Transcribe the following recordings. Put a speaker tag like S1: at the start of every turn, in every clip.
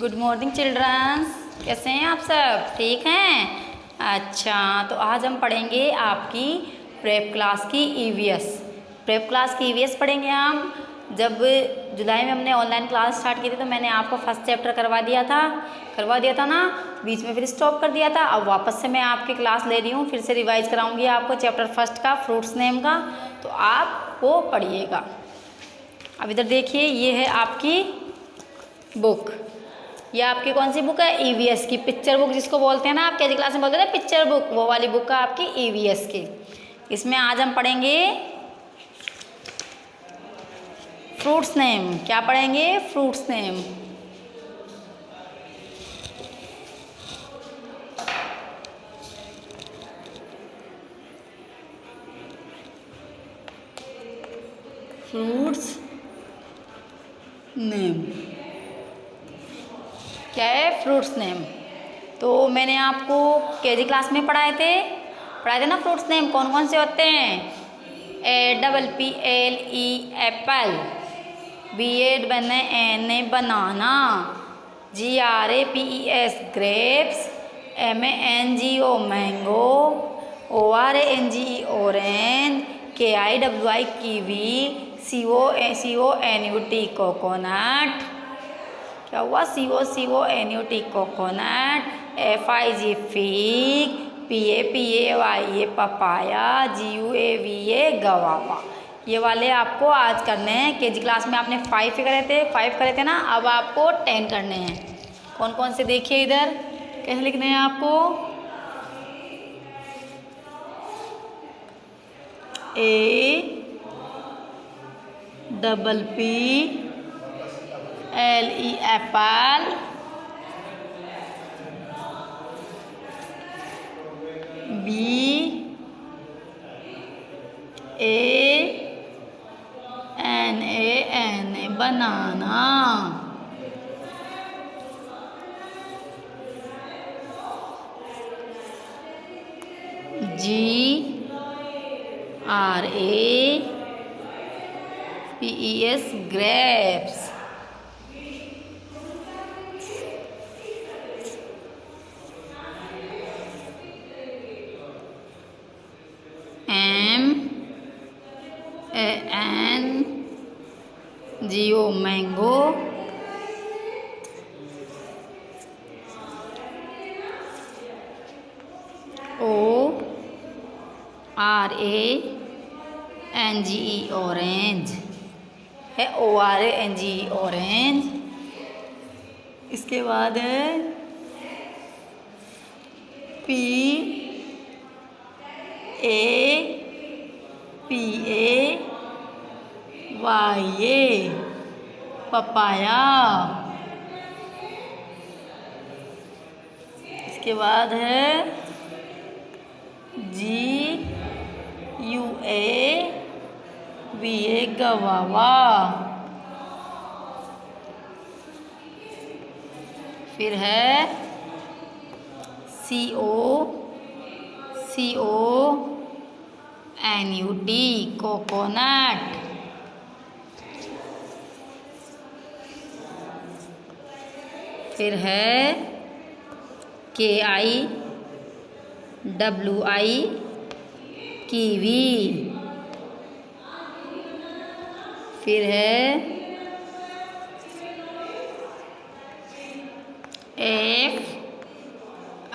S1: Good morning children's, कैसे हैं आप सब? ठीक हैं? अच्छा, तो आज हम पढ़ेंगे आपकी प्रेप क्लास की ईवीएस। प्रेप क्लास की ईवीएस पढ़ेंगे हम। जब जुलाई में हमने ऑनलाइन क्लास स्टार्ट की थी तो मैंने आपको फर्स्ट चैप्टर करवा दिया था ना, बीच में फिर स्टॉप कर दिया था। अब वापस से मैं आपकी क्लास ले रही हूँ, फिर से रिवाइज कराऊंगी आपको चैप्टर फर्स्ट का, फ्रूट्स नेम का। तो आप वो पढ़िएगा। अब इधर देखिए, ये है आपकी बुक। ये आपकी कौन सी बुक है? ईवीएस की, पिक्चर बुक जिसको बोलते हैं ना, आप केजी क्लास में बोलते थे पिक्चर बुक, वो वाली बुक है आपकी ईवीएस की। इसमें आज हम पढ़ेंगे फ्रूट्स नेम। क्या पढ़ेंगे? Fruits name. फ्रूट्स नेम क्या है? Fruits name. तो मैंने आपको केजी क्लास में पढ़ाए थे ना फ्रूट्स नेम कौन कौन से होते हैं? APPLE एप्पल, BANAN बनाना, GRAPES grapes, MANGO mango, ORANGE orange, KIWI kiwi, CONUT coconut. क्या हुआ? CONUT coconut, FIG fig, PAPAY papaya, GUAVA गवावा। ये वाले आपको आज करने हैं। केजी क्लास में आपने 5 करे थे ना, अब आपको 10 करने हैं। कौन कौन से देखिए इधर, कैसे लिखने हैं आपको? APPLE एप्पल, BANAN बनाना, GRAPES grapes, MANGO mango, ORANGE orange है, ORANGE ऑरेंज। इसके बाद है PAPAYA पपाया। इसके बाद है GUAVA गवावा। फिर है CONUT कोकोनट। फिर है KIWI कीवी। फिर है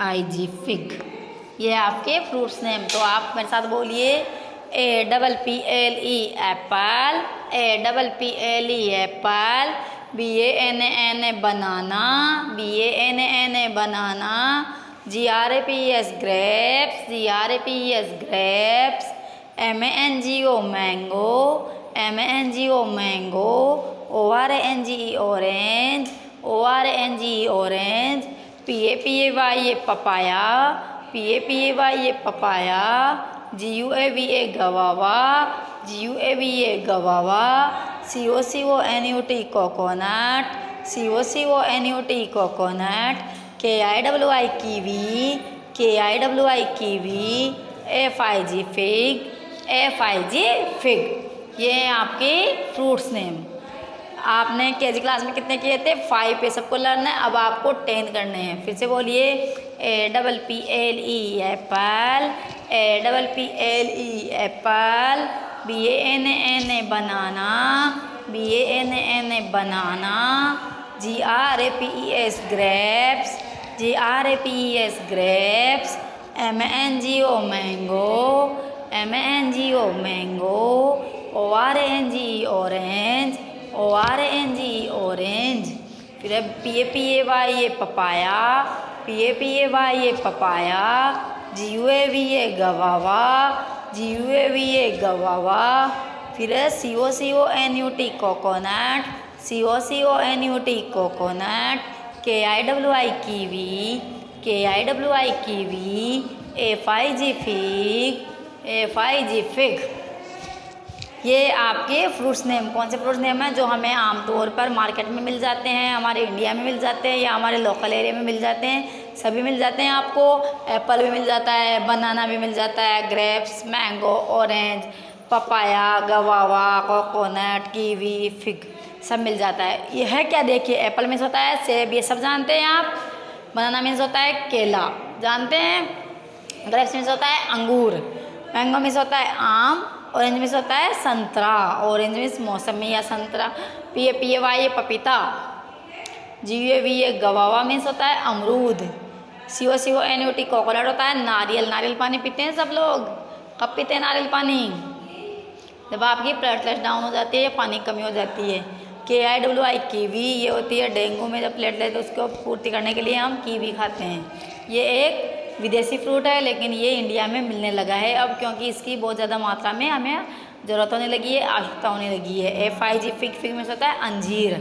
S1: FIG फिग। ये आपके फ्रूट्स नेम। तो आप मेरे साथ बोलिए, APPLE Apple, APPLE Apple, BANAN बनाना, GRAPES grapes, MANGO mango, ORANGE orange, PAPAY papaya, GUAVA गवावा, CONUT coconut, KIWI kiwi, FIG fig. ये हैं आपके फ्रूट्स नेम। आपने केजी क्लास में कितने किए थे? 5 पे सबको लर्न है। अब आपको 10 करने हैं। फिर से बोलिए, APPLE Apple, APPLE Apple, BANAN बनाना, BANAN बनाना, GRAPES grapes, GRAPES grapes, MANGO mango, MANGO mango, ORANGE orange, ORANGE orange. फिर है PAPAY papaya, PAPAY papaya, GUAVA गवावा, GUAVA गवावा। फिर है COCONUT coconut, COCONUT coconut, KIWI kiwi, KIWI kiwi, FIG fig, FIG fig. ये आपके fruits name, कौन से fruits name हैं जो हमें आमतौर पर मार्केट में मिल जाते हैं, हमारे इंडिया में मिल जाते हैं या हमारे लोकल एरिया में मिल जाते हैं। सभी मिल जाते हैं आपको। एप्पल भी मिल जाता है, बनाना भी मिल जाता है, grapes, mango, orange, papaya, गवावा, coconut, kiwi, fig सब मिल जाता है। यह है क्या? देखिए, एप्पल मीन्स होता है सेब, ये सब जानते हैं आप। बनाना मीन्स होता है केला, जानते हैं। ग्रेप्स मीन्स होता है अंगूर, मैंगो मीन्स होता है आम, ऑरेंज मीन्स होता है संतरा, ऑरेंज मीन्स मौसमी या संतरा। PAPAY पपीता, GUAVA गवावा मीन्स होता है अमरूद, COCONUT कोकोनट होता है नारियल। नारियल पानी पीते हैं सब लोग। कब पीते हैं नारियल पानी? जब आपकी प्लेटलेट्स डाउन हो जाती है या पानी की कमी हो जाती है। KIWI कीवी, ये होती है डेंगू में जब प्लेटलेट उसको पूर्ति करने के लिए हम कीवी खाते हैं। ये एक विदेशी फ्रूट है, लेकिन ये इंडिया में मिलने लगा है अब, क्योंकि इसकी बहुत ज़्यादा मात्रा में हमें ज़रूरत होने लगी है, आवश्यकता होने लगी है। FIG फिग, फिग में होता है अंजीर,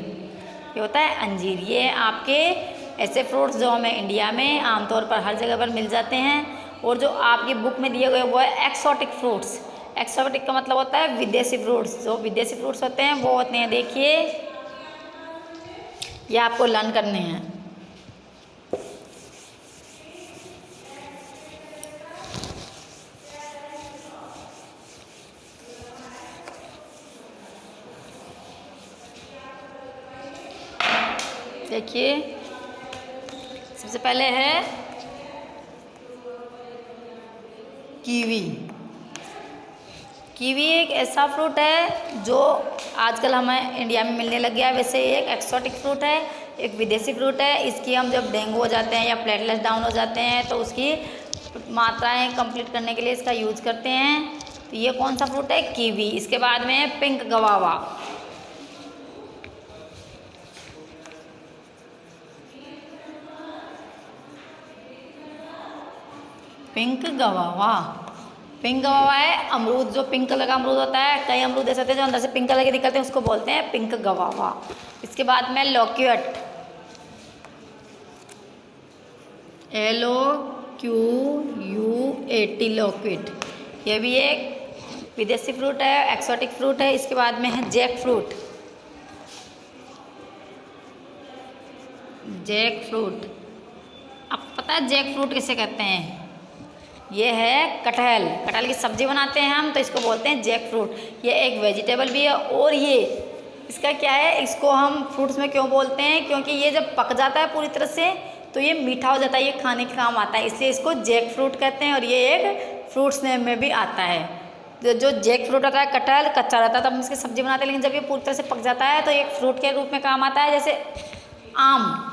S1: ये होता है अंजीर। ये आपके ऐसे फ्रूट्स जो हमें इंडिया में आमतौर पर हर जगह पर मिल जाते हैं। और जो आपकी बुक में दिए गए वो है एक्सोटिक फ्रूट्स। एक्सोटिक का मतलब होता है विदेशी फ्रूट्स। जो विदेशी फ्रूट्स होते हैं वो होते हैं, देखिए ये आपको लर्न करने हैं। देखिए, सबसे पहले है कीवी। कीवी एक ऐसा फ्रूट है जो आजकल हमें इंडिया में मिलने लग गया है। वैसे ये एक एक्सोटिक फ्रूट है, एक विदेशी फ्रूट है। इसकी हम जब डेंगू हो जाते हैं या प्लेटलेट्स डाउन हो जाते हैं तो उसकी मात्राएं कंप्लीट करने के लिए इसका यूज करते हैं। तो ये कौन सा फ्रूट है? कीवी। इसके बाद में है पिंक गवावा। पिंक गवावा, पिंक गवावा है अमरूद, जो पिंक कलर का अमरूद होता है। कई अमरूद ऐसे होते हैं जो अंदर से पिंक कलर के निकलते हैं, उसको बोलते हैं पिंक गवावा। इसके बाद में लॉक्यूट, LOQUAT लॉक्यूट, ये भी एक विदेशी फ्रूट है, एक्सोटिक फ्रूट है। इसके बाद में है जैक फ्रूट, जैक फ्रूट। आपको पता है जैक फ्रूट किसे कहते हैं? ये है कटहल, कटहल की सब्जी बनाते हैं हम तो इसको बोलते हैं जैक फ्रूट। ये एक वेजिटेबल भी है। और ये इसका क्या है, इसको हम फ्रूट्स में क्यों बोलते हैं? क्योंकि ये जब पक जाता है पूरी तरह से तो ये मीठा हो जाता है, ये खाने के काम आता है, इसलिए इसको जैक फ्रूट कहते हैं। और ये एक फ्रूट्स नेम में भी आता है। जो जैक फ्रूट होता है, कटहल कच्चा रहता है तब हम इसकी सब्जी बनाते हैं, लेकिन जब ये पूरी तरह से पक जाता है तो एक फ्रूट के रूप में काम आता है। जैसे आम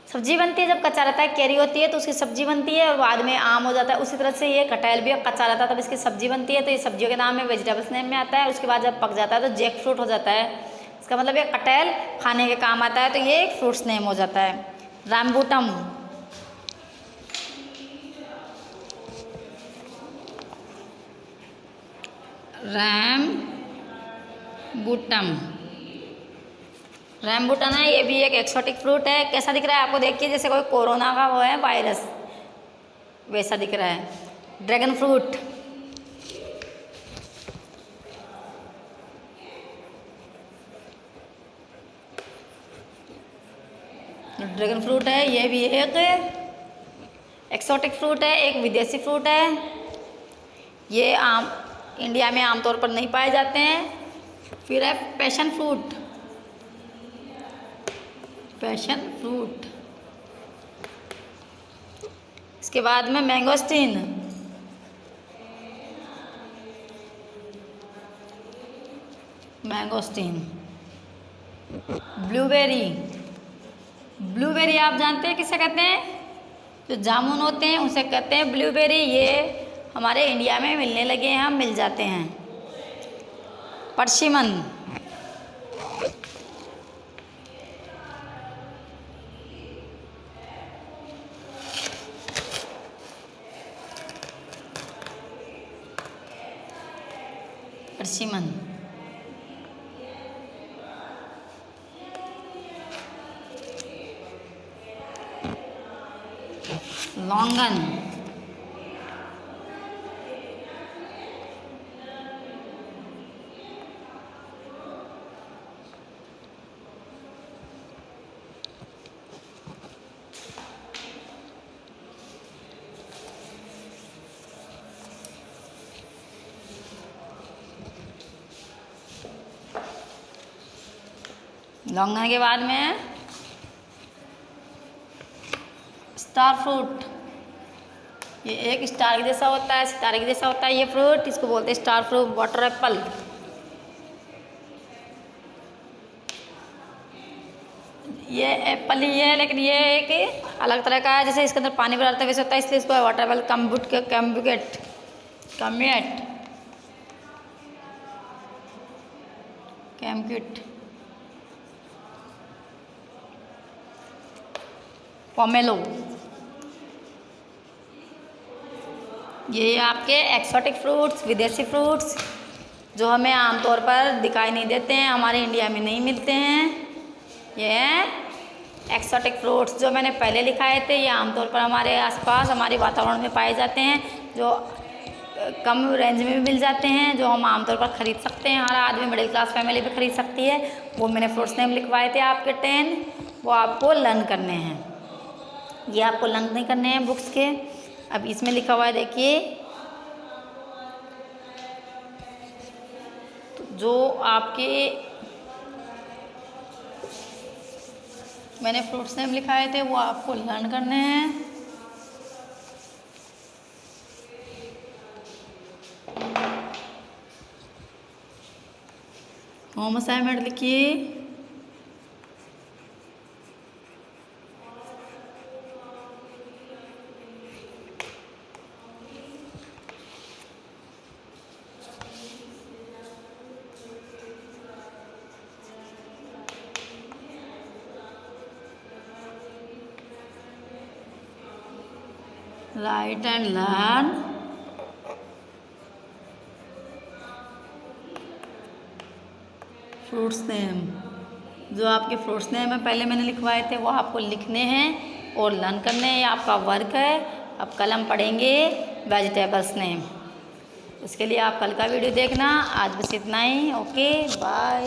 S1: सब्जी बनती है, जब कच्चा रहता है, कैरी होती है तो उसकी सब्जी बनती है और बाद में आम हो जाता है। उसी तरह से ये कटहल भी कच्चा रहता है तब इसकी सब्जी बनती है, तो ये सब्जियों के नाम में वेजिटेबल्स नेम में आता है। उसके बाद जब पक जाता है तो जैक फ्रूट हो जाता है। इसका मतलब ये कटहल खाने के काम आता है, तो ये एक फ्रूट्स नेम हो जाता है। रामबूटम, रैम्बूटम, रैम्बूटन है, ये भी एक एक्सोटिक फ्रूट है। कैसा दिख रहा है आपको? देखिए जैसे कोई कोरोना का वो है वायरस, वैसा दिख रहा है। ड्रैगन फ्रूट, ड्रैगन फ्रूट है, ये भी एक एक्सोटिक फ्रूट है, एक विदेशी फ्रूट है। ये इंडिया में आमतौर पर नहीं पाए जाते हैं। फिर है पैशन फ्रूट, पैशन फ्रूट। इसके बाद में मैंगोस्टीन, मैंगोस्टीन। ब्लूबेरी, ब्लूबेरी आप जानते हैं किसे कहते हैं? जो जामुन होते हैं उसे कहते हैं ब्लूबेरी। ये हमारे इंडिया में मिलने लगे हैं, हम मिल जाते हैं। परसिमन, परसिमन। लौंगन, लौंगन के बाद में स्टार फ्रूट। ये एक स्टार के जैसा होता है, सितारे के जैसा होता है ये फ्रूट, इसको बोलते हैं स्टार फ्रूट। वाटर एप्पल, ये एप्पल ही है लेकिन ये एक अलग तरह का है, जैसे इसके अंदर पानी भरा रहता है वैसे होता है, इसलिए इसको वाटर एप्पल। कैम्बुकेट, कैम्बुकेट, कैम्बुकेट। पोमेलो, ये आपके एक्सोटिक फ्रूट्स, विदेशी फ्रूट्स जो हमें आमतौर पर दिखाई नहीं देते हैं, हमारे इंडिया में नहीं मिलते हैं। ये हैं एक्सोटिक फ्रूट्स जो मैंने पहले लिखाए थे। ये आमतौर पर हमारे आसपास, हमारे वातावरण में पाए जाते हैं, जो कम रेंज में भी मिल जाते हैं, जो हम आमतौर पर ख़रीद सकते हैं। हर आदमी मिडिल क्लास फैमिली भी खरीद सकती है। वो मैंने फ्रूट्स नेम लिखवाए थे आपके 10, वो आपको लर्न करने हैं। ये आपको लर्न नहीं करने हैं बुक्स के। अब इसमें लिखा हुआ है देखिए, तो जो आपके मैंने फ्रूट्स नेम लिखाए थे वो आपको लर्न करने हैं। होम असाइनमेंट लिखिए। Right and learn fruits name. जो आपके फ्रूट्स नेम है पहले मैंने लिखवाए थे वो आपको लिखने हैं और लर्न करने हैं। ये आपका वर्क है। अब कल हम पढ़ेंगे वेजिटेबल्स नेम। इसके लिए आप कल का वीडियो देखना। आज बस इतना ही। Okay, bye.